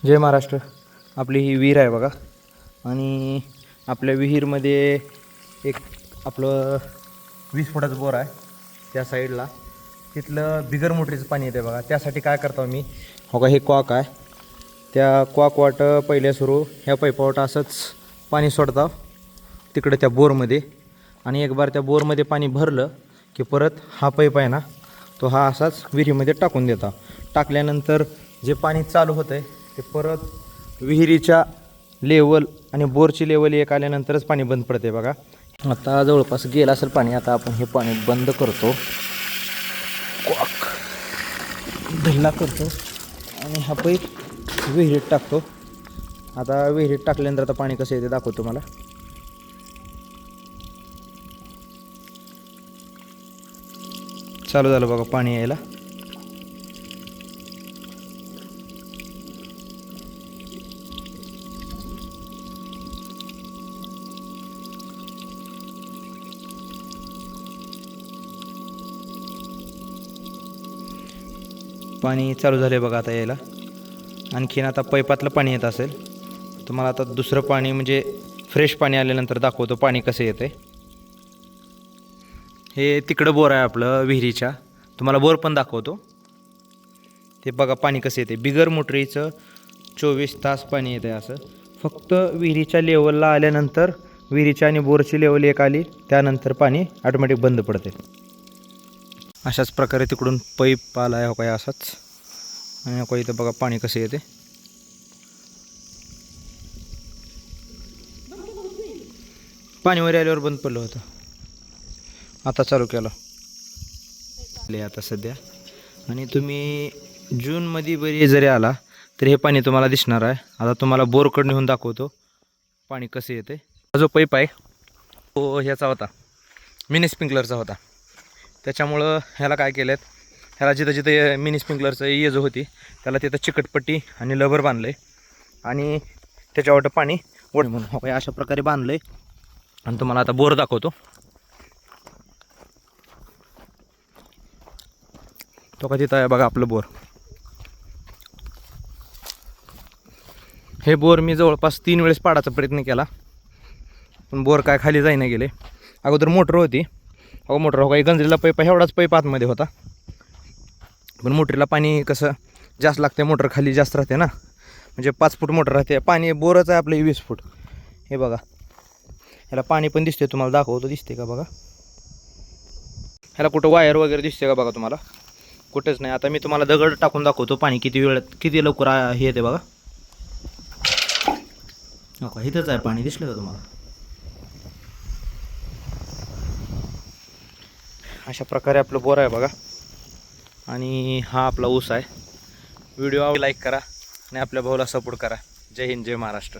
जय महाराष्ट्र. आपली ही विहीर आहे बघा आणि आपल्या विहीरमध्ये एक आपलं 20 फुटाचं बोर आहे त्या साईडला. तिथलं बिगर मोटरीचं पाणी येते बघा. त्यासाठी काय करतो मी, हो का हे कॉक आहे, त्या कॉक वाट पहिले सुरू ह्या पाईपावाट असंच पाणी सोडता तिकडे त्या बोरमध्ये. आणि एक बार त्या बोरमध्ये पाणी भरलं की परत हा पाईप आहे ना तो हा असाच विहिरीमध्ये टाकून देता. टाकल्यानंतर जे पाणी चालू होतं आहे ते परत विहिरीच्या लेवल आणि बोरची लेवल एक आल्यानंतरच पाणी बंद पडते बघा. आता जवळपास गेलं असेल पाणी. आता आपण हे पाणी बंद करतो, कॉक ढिल्ला करतो आणि हा पाईप विहिरीत टाकतो. आता विहिरीत टाकल्यानंतर आता पाणी कसं येते दाखवतो मला. चालू झालं बघा पाणी यायला. पाणी चालू झाले बघा आता यायला. आणखीन आता पाईपातलं पाणी येत असेल. तुम्हाला आता दुसरं पाणी म्हणजे फ्रेश पाणी आल्यानंतर दाखवतो पाणी कसं येतं आहे. हे तिकडं बोर आहे आपलं विहिरीच्या, तुम्हाला बोर पण दाखवतो. ते बघा पाणी कसं येते बिगर मोटरीचं. 24 तास पाणी येतं आहे असं. फक्त विहिरीच्या लेवलला आल्यानंतर विहिरीच्या आणि बोरची लेवल एक आली त्यानंतर पाणी ऑटोमॅटिक बंद पडते. अशाच प्रकारे तिकडून पाईप आला आहे हो काय असाच. आणि हो इथं बघा पाणी कसं येते. पाणी वर आल्यावर बंद पडलं होतं, आता चालू केलं आता सध्या. आणि तुम्ही जूनमध्ये बरी जरी आला तर हे पाणी तुम्हाला दिसणार आहे. आता तुम्हाला बोरकडे नेऊन दाखवतो पाणी कसं येते. हा जो पाईप आहे तो ह्याचा होता, मिनी स्प्रिंकलरचा होता. त्याच्यामुळं ह्याला काय केलं आहे, ह्याला जिथं जिथं मिनी स्प्रिंकलरचं ये जो होती त्याला तिथं चिकटपट्टी आणि लबर बांधलं आहे आणि त्याच्यावर पाणी ओढ म्हणून हो काय अशा प्रकारे बांधलं आहे. आणि तुम्हाला आता बोर दाखवतो. तो का तिथं आहे बघा आपलं बोर. हे बोर मी जवळपास 3 वेळेस पाडायचा प्रयत्न केला पण बोर काय खाली जाईना गेले. अगोदर मोटर होती, हो मोटर हो काही गंजलेला पाईप एवढाच पाईप आतमध्ये होता. पण मोटरीला पाणी कसं जास्त लागते, मोटर खाली जास्त राहते ना, म्हणजे 5 फूट मोटर राहते. पाणी बोरच आहे आपलं 20 फूट. हे बघा ह्याला पाणी पण दिसते, तुम्हाला दाखवतो. दिसते का बघा, ह्याला कुठं वायर वगैरे दिसते का बघा तुम्हाला, कुठेच नाही. आता मी तुम्हाला दगड टाकून दाखवतो पाणी किती वेळात किती लवकर हे येते बघा. हो इथंच आहे पाणी, दिसलं का तुम्हाला. अशा प्रकारे आपलं बोर आहे बघा. आणि हा आपला ऊस आहे. व्हिडिओ लाईक करा आणि आपल्या भाऊला सपोर्ट करा. जय हिंद, जय महाराष्ट्र.